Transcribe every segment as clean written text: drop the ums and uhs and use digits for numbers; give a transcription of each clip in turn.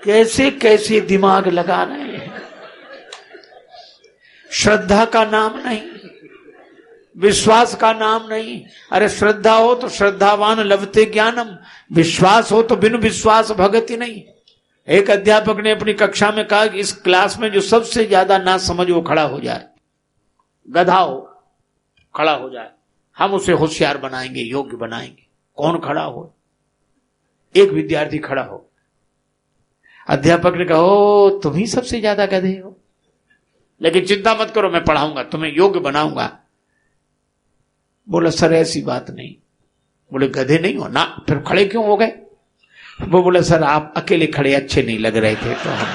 कैसे कैसे दिमाग लगा रहे हैं। श्रद्धा का नाम नहीं, विश्वास का नाम नहीं। अरे श्रद्धा हो तो श्रद्धावान लभते ज्ञानम, विश्वास हो तो बिनु विश्वास भगति नहीं। एक अध्यापक ने अपनी कक्षा में कहा कि इस क्लास में जो सबसे ज्यादा ना समझ वो खड़ा हो जाए, गधा हो खड़ा हो जाए, हम उसे होशियार बनाएंगे, योग्य बनाएंगे। कौन खड़ा हो? एक विद्यार्थी खड़ा हो। अध्यापक ने कहा, ओ तुम ही सबसे ज्यादा गधे हो, लेकिन चिंता मत करो, मैं पढ़ाऊंगा, तुम्हें योग्य बनाऊंगा। बोला सर ऐसी बात नहीं। बोले गधे नहीं हो ना, फिर खड़े क्यों हो गए? वो बोले सर आप अकेले खड़े अच्छे नहीं लग रहे थे तो हम।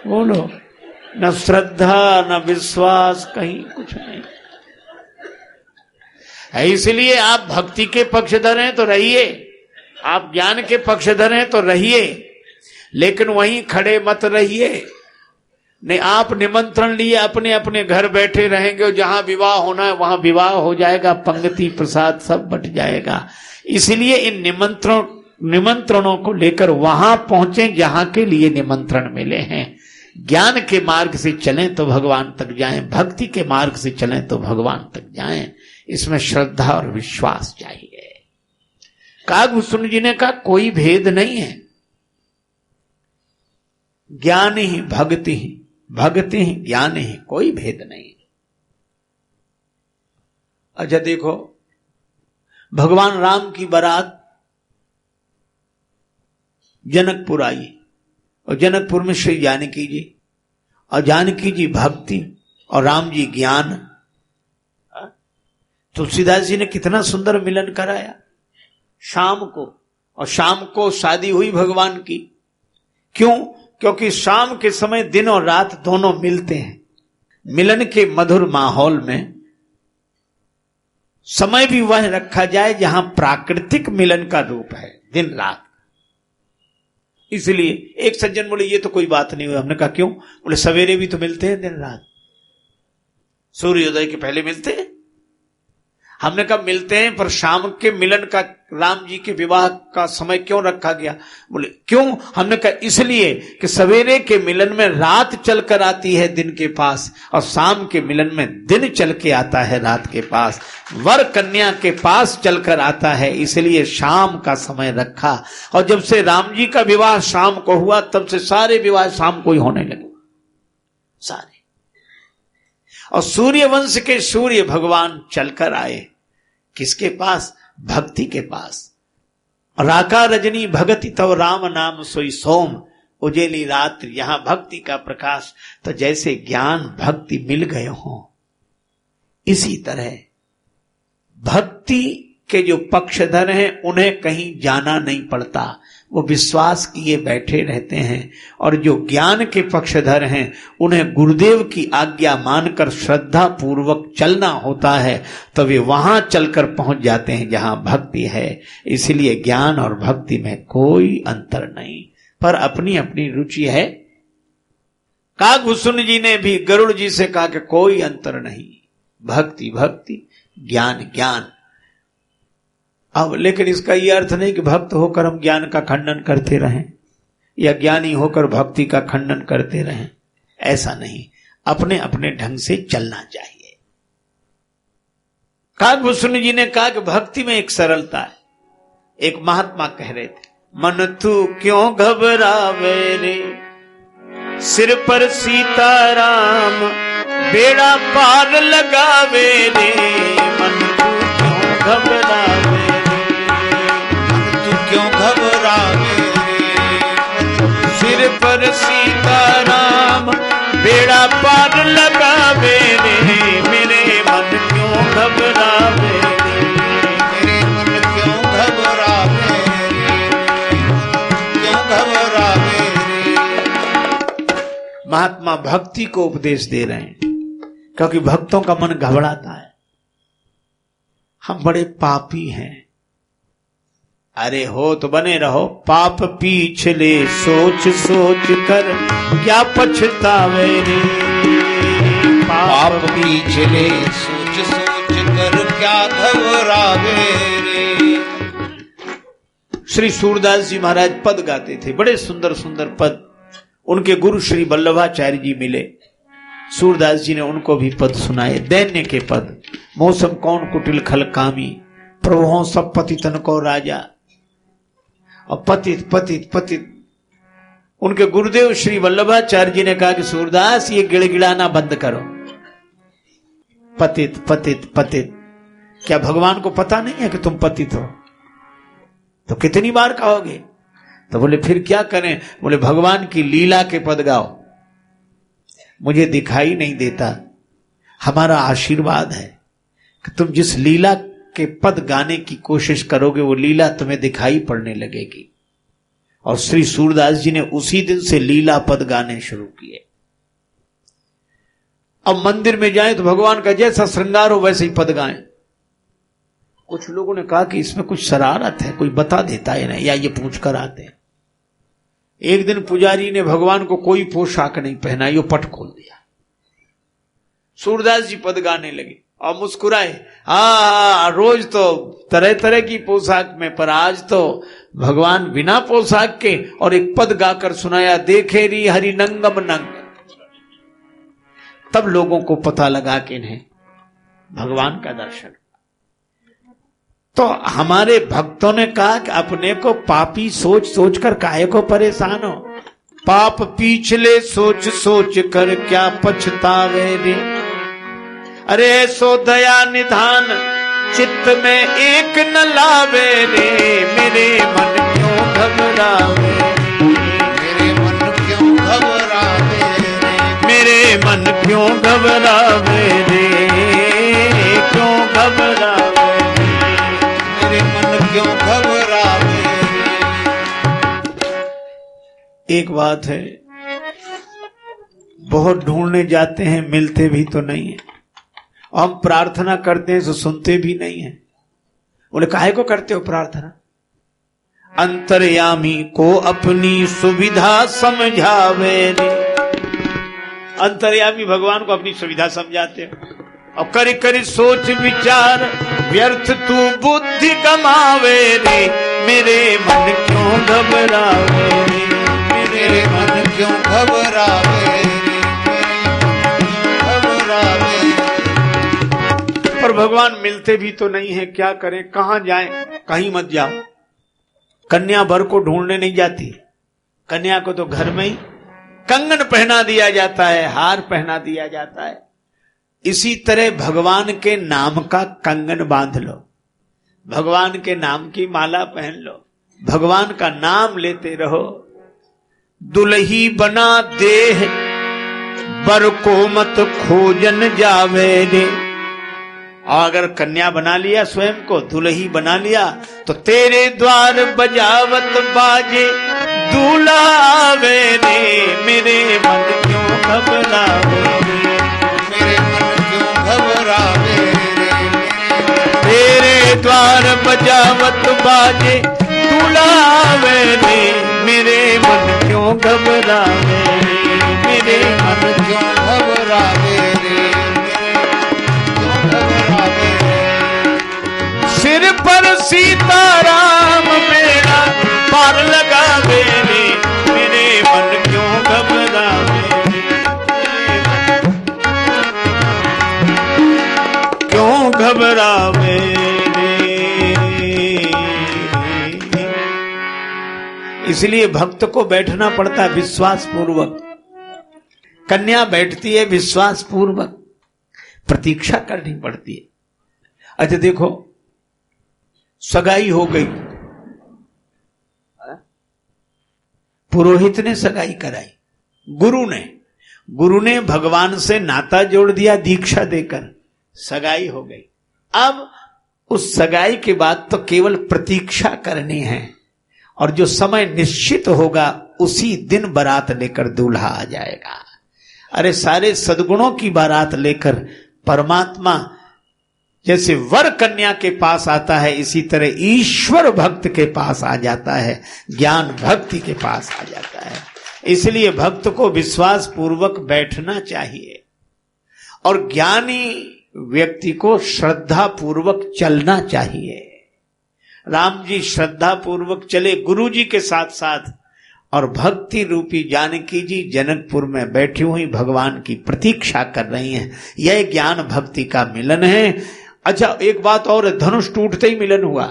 बोलो, न श्रद्धा न विश्वास, कहीं कुछ नहीं है। इसलिए आप भक्ति के पक्षधर हैं तो रहिए, आप ज्ञान के पक्षधर हैं तो रहिए, लेकिन वहीं खड़े मत रहिए। नहीं, आप निमंत्रण लिए अपने अपने घर बैठे रहेंगे और जहां विवाह होना है वहां विवाह हो जाएगा, पंक्ति प्रसाद सब बट जाएगा। इसलिए इन निमंत्रणों को लेकर वहां पहुंचे जहां के लिए निमंत्रण मिले हैं। ज्ञान के मार्ग से चलें तो भगवान तक जाएं, भक्ति के मार्ग से चलें तो भगवान तक जाएं। इसमें श्रद्धा और विश्वास चाहिए। कागभूषण जी ने कहा कोई भेद नहीं है, ज्ञान ही भक्ति ही, भक्ति ही ज्ञान ही, कोई भेद नहीं। अच्छा देखो, भगवान राम की बारात जनकपुर आई और जनकपुर में श्री जानकी जी, और जानकी जी भक्ति और राम जी ज्ञान। तुलसीदास जी ने कितना सुंदर मिलन कराया शाम को, और शाम को शादी हुई भगवान की। क्यों? क्योंकि शाम के समय दिन और रात दोनों मिलते हैं। मिलन के मधुर माहौल में समय भी वह रखा जाए जहां प्राकृतिक मिलन का रूप है, दिन रात। इसलिए एक सज्जन बोले ये तो कोई बात नहीं हुई। हमने कहा क्यों? बोले सवेरे भी तो मिलते हैं, दिन रात, सूर्योदय के पहले मिलते हैं। हमने कहा मिलते हैं, पर शाम के मिलन का, राम जी के विवाह का समय क्यों रखा गया? बोले क्यों? हमने कहा इसलिए कि सवेरे के मिलन में रात चलकर आती है दिन के पास, और शाम के मिलन में दिन चल के आता है रात के पास, वर कन्या के पास चलकर आता है। इसलिए शाम का समय रखा। और जब से राम जी का विवाह शाम को हुआ, तब से सारे विवाह शाम को ही होने लगे, सारे। और सूर्य वंश के सूर्य भगवान चलकर आए किसके पास? भक्ति के पास। राका रजनी भगति तव राम नाम सोई सोम, उजेली रात्रि यहां भक्ति का प्रकाश। तो जैसे ज्ञान भक्ति मिल गए हों, इसी तरह भक्ति के जो पक्षधर हैं उन्हें कहीं जाना नहीं पड़ता, वो विश्वास किए बैठे रहते हैं। और जो ज्ञान के पक्षधर हैं उन्हें गुरुदेव की आज्ञा मानकर श्रद्धा पूर्वक चलना होता है, तो वे वहां चलकर पहुंच जाते हैं जहां भक्ति है। इसलिए ज्ञान और भक्ति में कोई अंतर नहीं, पर अपनी अपनी रुचि है। कागभूषण जी ने भी गरुड़ जी से कहा कि कोई अंतर नहीं, भक्ति भक्ति, ज्ञान ज्ञान। अब लेकिन इसका यह अर्थ नहीं कि भक्त होकर हम ज्ञान का खंडन करते रहें या ज्ञानी होकर भक्ति का खंडन करते रहें, ऐसा नहीं। अपने अपने ढंग से चलना चाहिए। कागभूषण जी ने कहा कि भक्ति में एक सरलता है। एक महात्मा कह रहे थे, मन तू क्यों घबरावे रे, सिर पर सीताराम बेड़ा पार लगावे रे। मन तू क्यों घबरावे, क्यों घबरावे, सिर पर सीताराम बेड़ा पार लगावे रे। मेरे मन क्यों घबरावे, मेरे मन क्यों घबरावे, क्यों घबरावे। महात्मा भक्ति को उपदेश दे रहे हैं, क्योंकि भक्तों का मन घबराता है। हम बड़े पापी हैं। अरे हो तो बने रहो, पाप पिछले सोच सोच कर क्या पछतावे रे। पाप पिछले सोच सोच कर क्या घबरावे रे। श्री सूरदास जी महाराज पद गाते थे, बड़े सुंदर सुंदर पद। उनके गुरु श्री वल्लभाचार्य जी मिले, सूरदास जी ने उनको भी पद सुनाए, दैन्य के पद। मौसम कौन कुटिल खल कामी, प्रभुओं सब पतितन को राजा। और पतित पतित पतित, उनके गुरुदेव श्री वल्लभाचार्य जी ने कहा कि सूरदास ये गिड़गिड़ाना बंद करो, पतित पतित पतित। क्या भगवान को पता नहीं है कि तुम पतित हो? तो कितनी बार कहोगे? तो बोले फिर क्या करें? बोले भगवान की लीला के पद गाओ। मुझे दिखाई नहीं देता, हमारा आशीर्वाद है कि तुम जिस लीला के पद गाने की कोशिश करोगे वो लीला तुम्हें दिखाई पड़ने लगेगी। और श्री सूरदास जी ने उसी दिन से लीला पद गाने शुरू किए। अब मंदिर में जाएं तो भगवान का जैसा श्रृंगार हो वैसे ही पद गाएं। कुछ लोगों ने कहा कि इसमें कुछ शरारत है, कोई बता देता है ना, या ये पूछ कर आते हैं। एक दिन पुजारी ने भगवान को कोई पोशाक नहीं पहनाई, वो पट खोल दिया। सूरदास जी पद गाने लगे और मुस्कुराए। रोज तो तरह तरह की पोशाक में, पर आज तो भगवान बिना पोशाक के और एक पद गाकर सुनाया, देखे री हरि नंगम नंग। तब लोगों को पता लगा कि इन्हें भगवान का दर्शन। तो हमारे भक्तों ने कहा कि अपने को पापी सोच सोच कर काहे को परेशान हो? पाप पिछले सोच सोच कर क्या पछतावे रे। अरे सो दया निधान चित्त में एक न लावे रे, मेरे मन क्यों घबरावे, मेरे मन क्यों घबरावे रे, मेरे मन क्यों घबरावे रे, क्यों घबरावे, मेरे मन क्यों घबरावे। एक बात है, बहुत ढूंढने जाते हैं, मिलते भी तो नहीं है। हम प्रार्थना करते हैं तो सुनते भी नहीं है। बोले काहे को करते हो प्रार्थना? अंतर्यामी को अपनी सुविधा समझावे रे। अंतर्यामी भगवान को अपनी सुविधा समझाते हो। और करी करी सोच विचार व्यर्थ तू बुद्धि गमावे रे, मेरे मन क्यों घबरावे रे, मेरे मन क्यों घबरावे रे, घबरावे। पर भगवान मिलते भी तो नहीं है, क्या करें? कहां जाएं? कहीं मत जाओ। कन्या वर को ढूंढने नहीं जाती, कन्या को तो घर में ही कंगन पहना दिया जाता है, हार पहना दिया जाता है। इसी तरह भगवान के नाम का कंगन बांध लो, भगवान के नाम की माला पहन लो, भगवान का नाम लेते रहो। दुल्ही बना देह वर को मत खोजन जावे रे। और अगर कन्या बना लिया, स्वयं को दुल्ही बना लिया, तो तेरे द्वार बजावत बाजे दूल्हा आवे रे, मेरे मन क्यों घबरावे रे, मेरे मन क्यों घबरावे रे, तेरे द्वार बजावत बाजे दूल्हा आवे रे, मेरे मन क्यों घबरावे रे, मेरे मन क्यों घबरावे रे, सिर पर सीताराम मेरा पार लगावे रे, मेरे मन क्यों घबरावे रे, क्यों घबरावे रे। इसलिए भक्त को बैठना पड़ता है विश्वास पूर्वक। कन्या बैठती है विश्वास पूर्वक, प्रतीक्षा करनी पड़ती है। अच्छा देखो, सगाई हो गई, पुरोहित ने सगाई कराई, गुरु ने भगवान से नाता जोड़ दिया दीक्षा देकर, सगाई हो गई। अब उस सगाई के बाद तो केवल प्रतीक्षा करनी है, और जो समय निश्चित होगा उसी दिन बारात लेकर दूल्हा आ जाएगा। अरे सारे सद्गुणों की बारात लेकर परमात्मा जैसे वर कन्या के पास आता है, इसी तरह ईश्वर भक्त के पास आ जाता है, ज्ञान भक्ति के पास आ जाता है। इसलिए भक्त को विश्वास पूर्वक बैठना चाहिए, और ज्ञानी व्यक्ति को श्रद्धा पूर्वक चलना चाहिए। राम जी श्रद्धा पूर्वक चले गुरु जी के साथ साथ, और भक्ति रूपी जानकी जी जनकपुर में बैठी हुई भगवान की प्रतीक्षा कर रही हैं। यह ज्ञान भक्ति का मिलन है। अच्छा, एक बात और है, धनुष टूटते ही मिलन हुआ।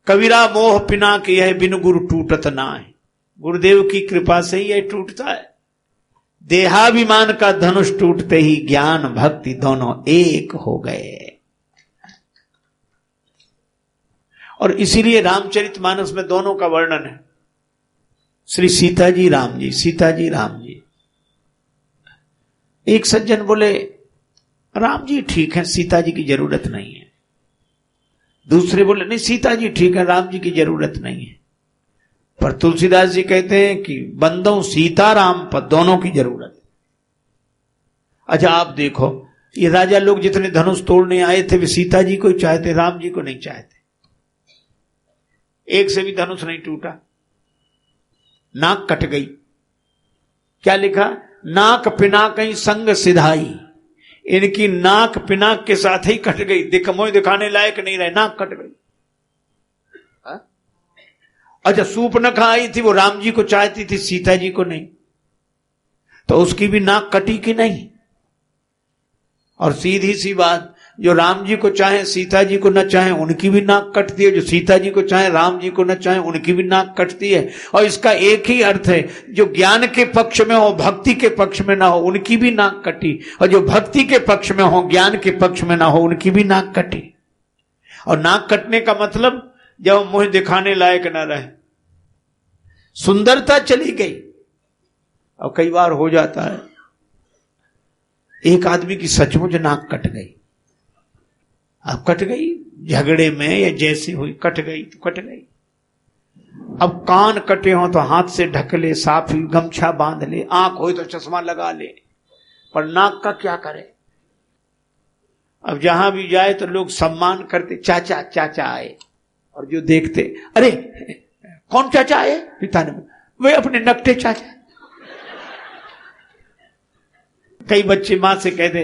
कबीरा मोह पिना कि यह बिन गुरु टूटत ना है। गुरुदेव की कृपा से ही यह टूटता है। देहाभिमान का धनुष टूटते ही ज्ञान भक्ति दोनों एक हो गए। और इसीलिए रामचरितमानस में दोनों का वर्णन है। श्री सीता जी राम जी, सीता जी राम जी। एक सज्जन बोले राम जी ठीक है, सीता जी की जरूरत नहीं है। दूसरे बोले नहीं, सीता जी ठीक है, राम जी की जरूरत नहीं है। पर तुलसीदास जी कहते हैं कि बंदों सीता राम पर दोनों की जरूरत है। अच्छा, आप देखो, ये राजा लोग जितने धनुष तोड़ने आए थे वे सीता जी को ही चाहते, राम जी को नहीं चाहते। एक से भी धनुष नहीं टूटा। नाक कट गई। क्या लिखा? नाक पिनाक ही संग सिधाई। इनकी नाक पिनाक के साथ ही कट गई। मोह दिखाने लायक नहीं रहे, नाक कट गई। अच्छा, सूपनखा आई थी, वो राम जी को चाहती थी, सीता जी को नहीं, तो उसकी भी नाक कटी कि नहीं? और सीधी सी बात, जो राम जी को चाहे सीता जी को न चाहे उनकी भी नाक कटती है, जो सीता जी को चाहे राम जी को न चाहे उनकी भी नाक कटती है। और इसका एक ही अर्थ है, जो ज्ञान के पक्ष में हो भक्ति के पक्ष में ना हो उनकी भी नाक कटी, और जो भक्ति के पक्ष में हो ज्ञान के पक्ष में ना हो उनकी भी नाक कटी। और नाक कटने का मतलब जब मुंह दिखाने लायक न रहे, सुंदरता चली गई। और कई बार हो जाता है, एक आदमी की सचमुच नाक कट गई। अब कट गई झगड़े में या जैसी हुई, कट गई तो कट गई। अब कान कटे हो तो हाथ से ढक ले, साफी गमछा बांध ले, आंख हो तो चश्मा लगा ले, पर नाक का क्या करे? अब जहां भी जाए तो लोग सम्मान करते, चाचा चाचा आए, और जो देखते, अरे कौन चाचा आए? पिता ने, वे अपने नकटे चाचा। कई बच्चे मां से कहते,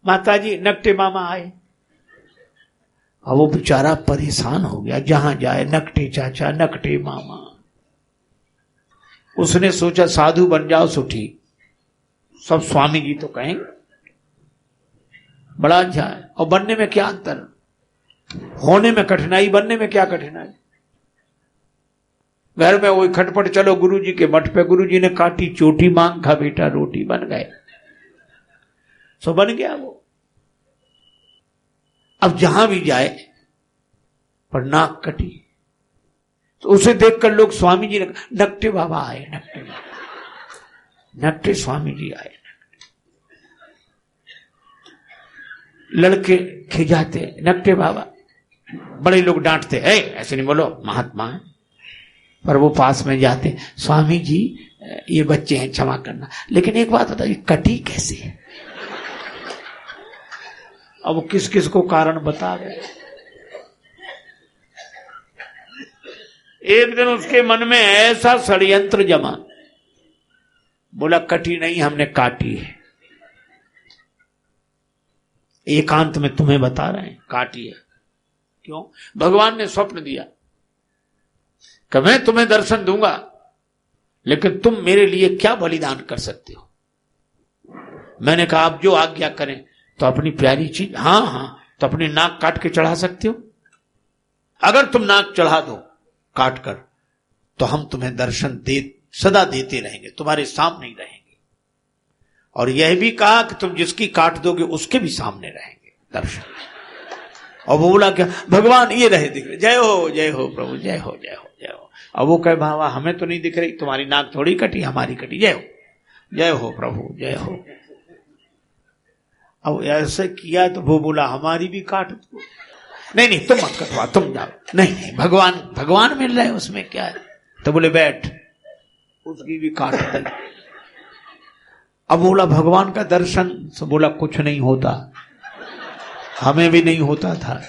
माता जी नकटे मामा आए। अब वो बेचारा परेशान हो गया, जहां जाए नकटे चाचा नकटे मामा। उसने सोचा साधु बन जाओ सो ठीक, सब स्वामी जी तो कहेंगे, बड़ा अच्छा है। और बनने में क्या अंतर? होने में कठिनाई, बनने में क्या कठिनाई? घर में वही खटपट, चलो गुरु जी के मठ पे, गुरु जी ने काटी चोटी, मांग खा बेटा रोटी, बन गए, सो बन गया वो। अब जहां भी जाए पर नाक कटी, तो उसे देखकर लोग स्वामी जी ने, नकटे बाबा आए, नकटे बाबा, नकटे स्वामी जी आए। लड़के खिजाते, नकटे बाबा। बड़े लोग डांटते, ऐसे नहीं बोलो, महात्मा है। पर वो पास में जाते, स्वामी जी ये बच्चे हैं, क्षमा करना। लेकिन एक बात बताइए, कटी कैसे है? अब वो किस किस को कारण बता रहे। एक दिन उसके मन में ऐसा षड्यंत्र जमा, बोला कटी नहीं, हमने काटी है। एकांत में तुम्हें बता रहे हैं, काटी है। क्यों? भगवान ने स्वप्न दिया कि मैं तुम्हें दर्शन दूंगा, लेकिन तुम मेरे लिए क्या बलिदान कर सकते हो? मैंने कहा आप जो आज्ञा करें। तो अपनी प्यारी चीज, हाँ, तो अपनी नाक काट के चढ़ा सकते हो। अगर तुम नाक चढ़ा दो काट कर, तो हम तुम्हें दर्शन सदा देते रहेंगे, तुम्हारे सामने ही रहेंगे। और यह भी कहा कि तुम जिसकी काट दोगे उसके भी सामने रहेंगे दर्शन। और वो बोला क्या? भगवान ये रहे दिख रहे, जय हो प्रभु, जय हो जय हो जय हो। अब वो कहे भावा हमें तो नहीं दिख रही, तुम्हारी नाक थोड़ी कटी, हमारी कटी, जय हो प्रभु, जय हो। अब ऐसे किया तो वो बोला हमारी भी काट दो। नहीं तुम मत कटवा, तुम जाओ। नहीं भगवान मिल रहे हैं, उसमें क्या है? तो बोले बैठ, उसकी भी काट दे। अब बोला भगवान का दर्शन, तो बोला कुछ नहीं होता, हमें भी नहीं होता था।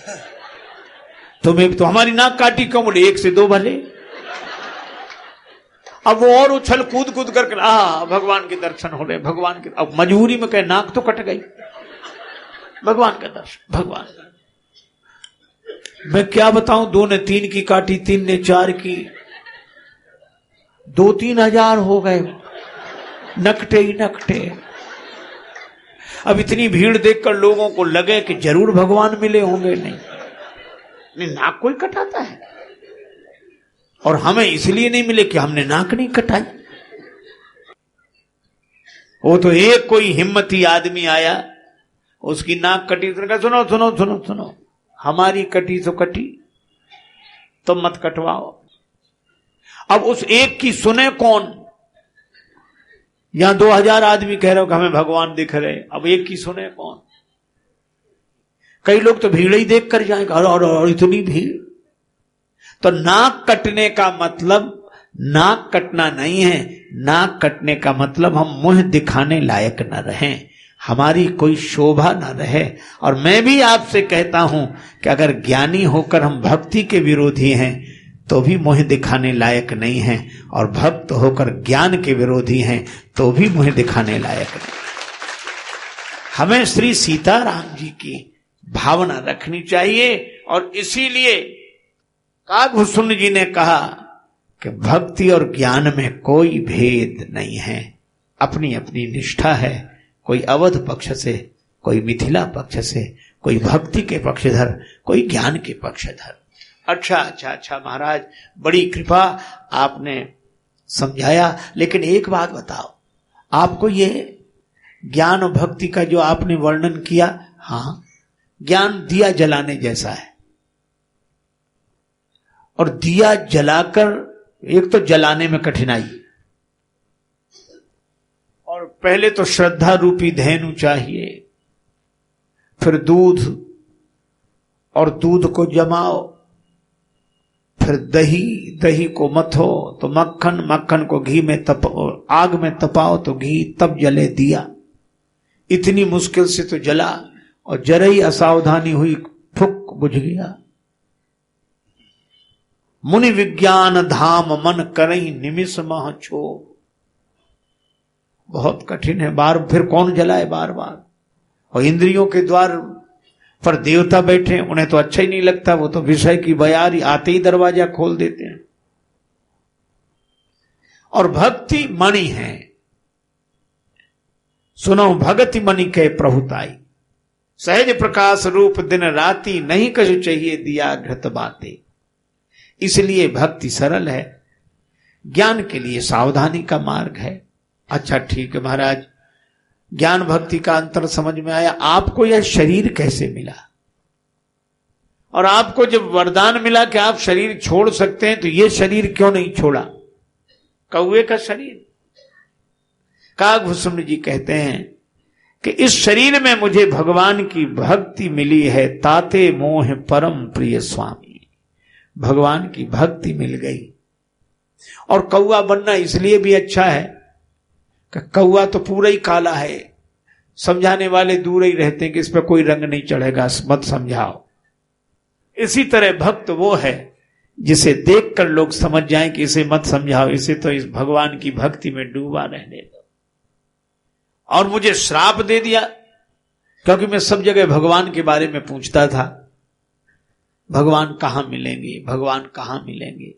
तुम्हें तो हमारी नाक काटी क्यों? बोले 1 से 2 भले। अब वो और उछल कूद करके भगवान के दर्शन हो रहे, भगवान के। अब मजबूरी में कहे नाक तो कट गई, भगवान का दर्शन, भगवान मैं क्या बताऊं, 2 ने 3 की काटी, 3 ने 4 की, 2-3 हजार हो गए, नकटे ही नकटे। अब इतनी भीड़ देखकर लोगों को लगे कि जरूर भगवान मिले होंगे। नहीं, नाक कोई कटाता है, और हमें इसलिए नहीं मिले कि हमने नाक नहीं कटाई। वो तो एक कोई हिम्मती आदमी आया, उसकी नाक कटी, उसने कहा सुनो सुनो सुनो सुनो, हमारी कटी तो कटी, तुम मत कटवाओ। अब उस एक की सुने कौन? यहां 2000 आदमी कह रहे हो कि हमें भगवान दिख रहे, अब एक की सुने कौन? कई लोग तो भीड़ ही देख कर जाएंगे, और इतनी भीड़। तो नाक कटने का मतलब नाक कटना नहीं है, नाक कटने का मतलब हम मुंह दिखाने लायक न रहें, हमारी कोई शोभा न रहे। और मैं भी आपसे कहता हूं कि अगर ज्ञानी होकर हम भक्ति के विरोधी हैं तो भी मुंह दिखाने लायक नहीं हैं, और भक्त होकर ज्ञान के विरोधी हैं तो भी मुंह दिखाने लायक नहीं। हमें श्री सीताराम जी की भावना रखनी चाहिए, और इसीलिए काकभूषुंड जी ने कहा कि भक्ति और ज्ञान में कोई भेद नहीं है, अपनी अपनी निष्ठा है। कोई अवध पक्ष से, कोई मिथिला पक्ष से, कोई भक्ति के पक्षधर, कोई ज्ञान के पक्षधर। अच्छा महाराज, बड़ी कृपा, आपने समझाया। लेकिन एक बात बताओ, आपको ये ज्ञान और भक्ति का जो आपने वर्णन किया, हाँ, ज्ञान दिया जलाने जैसा है, और दिया जलाकर एक तो जलाने में कठिनाई, और पहले तो श्रद्धा रूपी धेनु चाहिए, फिर दूध, और दूध को जमाओ, फिर दही को मथो तो मक्खन को घी में आग में तपाओ तो घी, तब जले दिया। इतनी मुश्किल से तो जला, और जरा ही असावधानी हुई, फुक बुझ गया। मुनि विज्ञान धाम मन करई निमिष मह छो। बहुत कठिन है, फिर कौन जलाए बार बार। और इंद्रियों के द्वार पर देवता बैठे, उन्हें तो अच्छा ही नहीं लगता, वो तो विषय की बयारी आते ही दरवाजा खोल देते हैं। और भक्ति मणि है, सुनो भगति मणि के प्रभुताई, सहज प्रकाश रूप दिन राति, नहीं कछु चाहिए दिया घृत बाते। इसलिए भक्ति सरल है, ज्ञान के लिए सावधानी का मार्ग है। अच्छा ठीक है महाराज, ज्ञान भक्ति का अंतर समझ में आया। आपको यह शरीर कैसे मिला, और आपको जब वरदान मिला कि आप शरीर छोड़ सकते हैं, तो यह शरीर क्यों नहीं छोड़ा? कौवे का शरीर। काकभूषुंड जी कहते हैं कि इस शरीर में मुझे भगवान की भक्ति मिली है, ताते मोह परम प्रिय स्वामी। भगवान की भक्ति मिल गई। और कौवा बनना इसलिए भी अच्छा है कि कौवा तो पूरा ही काला है, समझाने वाले दूर ही रहते हैं कि इस पर कोई रंग नहीं चढ़ेगा, मत समझाओ। इसी तरह भक्त वो है जिसे देखकर लोग समझ जाएं कि इसे मत समझाओ, इसे तो इस भगवान की भक्ति में डूबा रहने दो। और मुझे श्राप दे दिया, क्योंकि मैं सब जगह भगवान के बारे में पूछता था, भगवान कहां मिलेंगे, भगवान कहां मिलेंगे।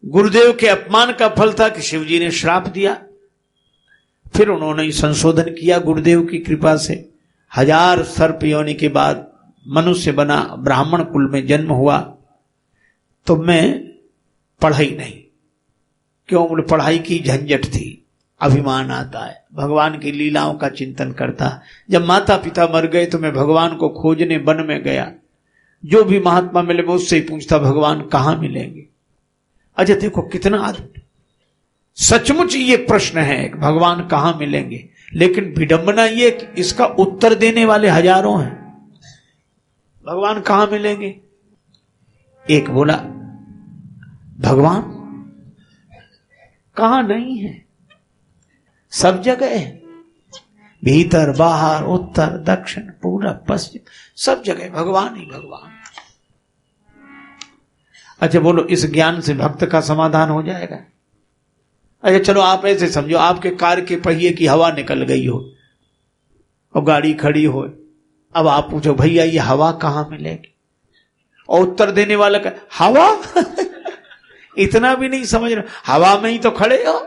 गुरुदेव के अपमान का फल था कि शिव जी ने श्राप दिया। फिर उन्होंने संशोधन किया गुरुदेव की कृपा से। 1000 सर्प योनि के बाद मनुष्य बना, ब्राह्मण कुल में जन्म हुआ, तो मैं पढ़ा ही नहीं। क्यों? बोले पढ़ाई की झंझट थी, अभिमान आता है, भगवान की लीलाओं का चिंतन करता। जब माता पिता मर गए तो मैं भगवान को खोजने वन में गया। जो भी महात्मा मिले मैं उससे ही पूछता, भगवान कहां मिलेंगे। अच्छा देखो कितना आदमी, सचमुच ये प्रश्न है कि भगवान कहां मिलेंगे, लेकिन विडंबना ये कि इसका उत्तर देने वाले हजारों हैं। भगवान कहां मिलेंगे? एक बोला भगवान कहां नहीं है, सब जगह है, भीतर बाहर उत्तर दक्षिण पूरब पश्चिम, सब जगह भगवान ही भगवान। अच्छा बोलो, इस ज्ञान से भक्त का समाधान हो जाएगा? अच्छा चलो आप ऐसे समझो, आपके कार के पहिए की हवा निकल गई हो और गाड़ी खड़ी हो, अब आप पूछो भैया ये हवा कहां मिलेगी? और उत्तर देने वाला का हवा इतना भी नहीं समझ रहे, हवा में ही तो खड़े हो,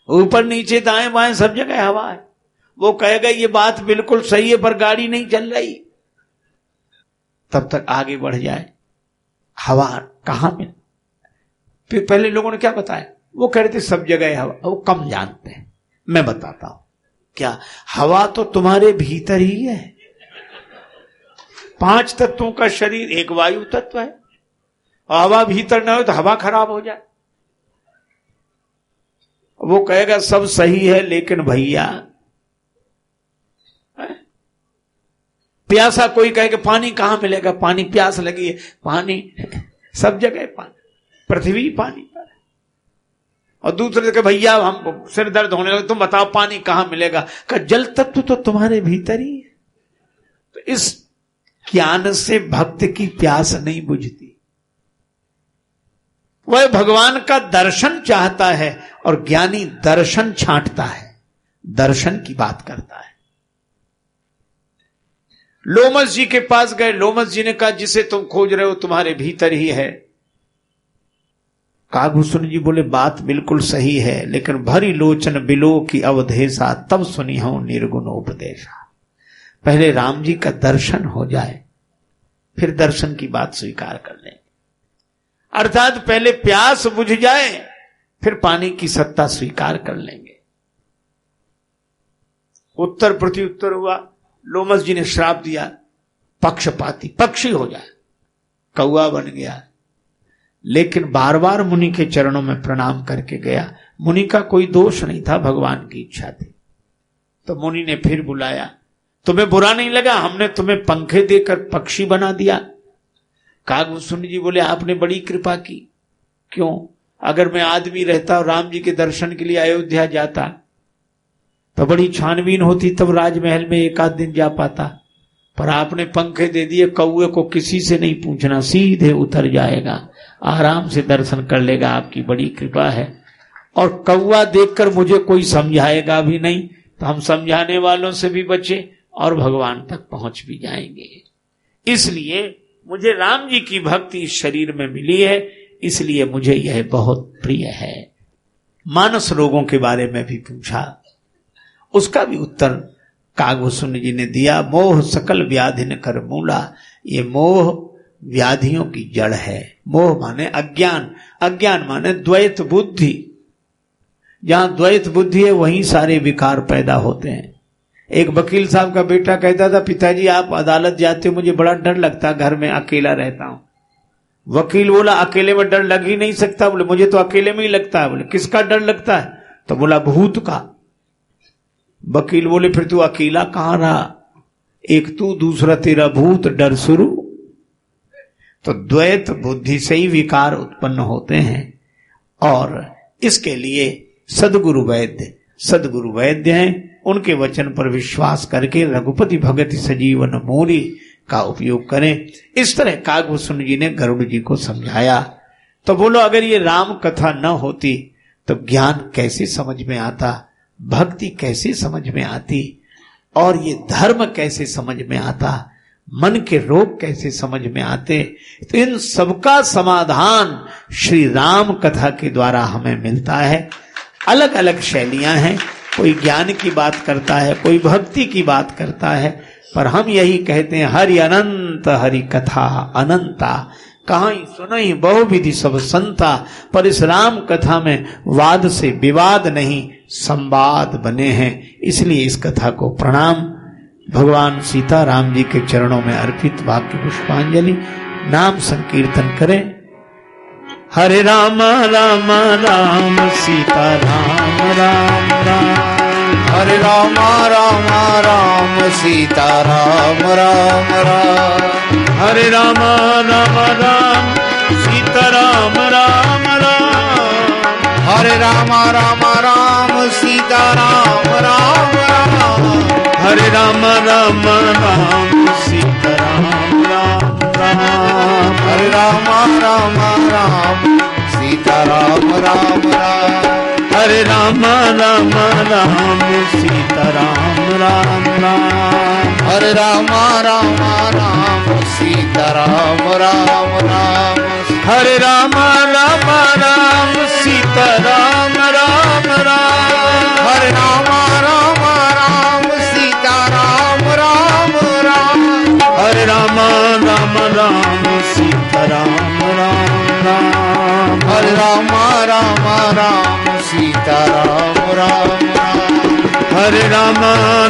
ऊपर नीचे दाएं बाएं सब जगह हवा है। वो कहेगा ये बात बिल्कुल सही है पर गाड़ी नहीं चल रही, तब तक आगे बढ़ जाए। हवा कहां मिल, फिर पहले लोगों ने क्या बताया, वो कह रहे थे सब जगह है हवा, वो कम जानते हैं। मैं बताता हूं क्या, हवा तो तुम्हारे भीतर ही है। 5 तत्वों का शरीर, एक वायु तत्व है, और हवा भीतर ना हो तो हवा खराब हो जाए। वो कहेगा सब सही है लेकिन भैया, प्यासा कोई कहेगा पानी कहां मिलेगा, पानी प्यास लगी है, पानी सब जगह पानी, पृथ्वी पानी पर। और दूसरे के भैया हम सिर दर्द होने लगे, तुम बताओ पानी कहां मिलेगा, का जल तत्व तो तुम्हारे भीतर ही है। तो इस ज्ञान से भक्त की प्यास नहीं बुझती। वह भगवान का दर्शन चाहता है और ज्ञानी दर्शन छांटता है, दर्शन की बात करता है। लोमस जी के पास गए, लोमस जी ने कहा जिसे तुम खोज रहे हो तुम्हारे भीतर ही है। कागभूषण जी बोले बात बिल्कुल सही है, लेकिन भरी लोचन बिलो की अवधेशा, तब सुनी हूं निर्गुण उपदेशा। पहले राम जी का दर्शन हो जाए, फिर दर्शन की बात स्वीकार कर लेंगे। अर्थात पहले प्यास बुझ जाए, फिर पानी की सत्ता स्वीकार कर लेंगे। उत्तर प्रत्युत्तर हुआ, लोमस जी ने श्राप दिया पक्षपाती, पक्षी हो जाए, कौआ बन गया। लेकिन बार बार मुनि के चरणों में प्रणाम करके गया। मुनि का कोई दोष नहीं था, भगवान की इच्छा थी। तो मुनि ने फिर बुलाया, तुम्हें बुरा नहीं लगा हमने तुम्हें पंखे देकर पक्षी बना दिया? कागभूषण जी बोले आपने बड़ी कृपा की। क्यों? अगर मैं आदमी रहता और राम जी के दर्शन के लिए अयोध्या जाता तो बड़ी छानबीन होती, तब राजमहल में एक आध दिन जा पाता। पर आपने पंखे दे दिए, कौए को किसी से नहीं पूछना, सीधे उतर जाएगा, आराम से दर्शन कर लेगा। आपकी बड़ी कृपा है। और कौआ देखकर मुझे कोई समझाएगा भी नहीं, तो हम समझाने वालों से भी बचे और भगवान तक पहुंच भी जाएंगे। इसलिए मुझे राम जी की भक्ति इस शरीर में मिली है, इसलिए मुझे यह बहुत प्रिय है। मानस रोगों के बारे में भी पूछा, उसका भी उत्तर कागभूषण जी ने दिया। मोह सकल व्याधि न कर मूला, ये मोह व्याधियों की जड़ है। मोह माने अज्ञान, अज्ञान माने द्वैत बुद्धि। जहां द्वैत बुद्धि है वहीं सारे विकार पैदा होते हैं। एक वकील साहब का बेटा कहता था, पिताजी आप अदालत जाते हो मुझे बड़ा डर लगता, घर में अकेला रहता हूं। वकील बोला अकेले में डर लग ही नहीं सकता। बोले मुझे तो अकेले में ही लगता है। बोले किसका डर लगता है? तो बोला भूत का। वकील बोले फिर तू अकेला कहां रहा, एक तू दूसरा तेरा भूत, डर शुरू। तो द्वैत बुद्धि से ही विकार उत्पन्न होते हैं। और इसके लिए सदगुरु वैद्य हैं, उनके वचन पर विश्वास करके रघुपति भगति सजीवन मोरी का उपयोग करें। इस तरह कागभूषण जी ने गरुड़ जी को समझाया। तो बोलो अगर ये राम कथा न होती तो ज्ञान कैसे समझ में आता, भक्ति कैसे समझ में आती, और ये धर्म कैसे समझ में आता, मन के रोग कैसे समझ में आते। तो इन सबका समाधान श्री राम कथा के द्वारा हमें मिलता है। अलग अलग शैलियां हैं, कोई ज्ञान की बात करता है, कोई भक्ति की बात करता है, पर हम यही कहते हैं हरि अनंत हरि कथा अनंता, कहां सुनहि बहुविधि सब संता। पर इस राम कथा में वाद से विवाद नहीं, संवाद बने हैं। इसलिए इस कथा को प्रणाम। भगवान सीता राम जी के चरणों में अर्पित वाक्य पुष्पांजलि। नाम संकीर्तन करें। हरे राम राम राम सीता राम राम राम, हरे राम राम राम सीता राम राम राम, हरे राम राम राम सीता राम राम राम, हरे राम राम राम सीता राम राम राम, हरे राम राम राम सीता राम राम राम, हरे राम राम राम सीता राम राम राम, हरे राम राम राम सीता राम राम राम, हरे राम राम राम सीता सीताराम राम राम हरे राम राम राम सीताराम राम राम हरे राम राम राम सीताराम राम राम हरे राम राम राम सीताराम राम राम हरे राम राम राम सीताराम राम राम हरे राम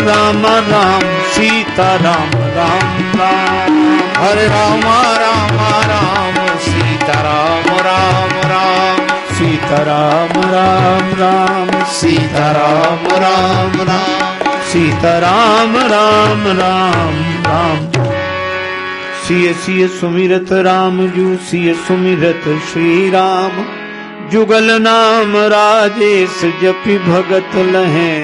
राम राम सीताराम राम राम हरे राम राम राम सीताराम राम राम सीताराम राम राम सीताराम राम राम सीताराम राम राम राम सिय सिय सुमिरत राम जू सिय सुमिरत श्री राम जुगल नाम राजेश जपि भगत लहे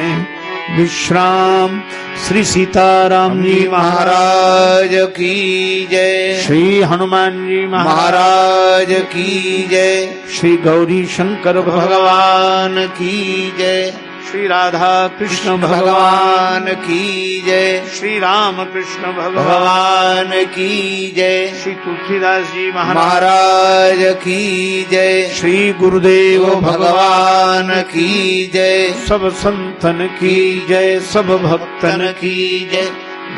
विश्राम श्री सीताराम जी महाराज की जय श्री हनुमान जी महाराज की जय श्री गौरी शंकर भगवान की जय श्री राधा कृष्ण भगवान की जय श्री राम कृष्ण भगवान की जय श्री तुलसीदास जी महाराज की जय श्री गुरुदेव भगवान की जय सब संतन की जय सब भक्तन की जय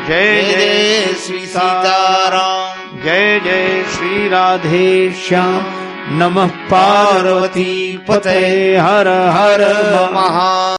जय जय श्री सीताराम जय जय श्री राधे श्याम नमः पार्वती पते हर हर महा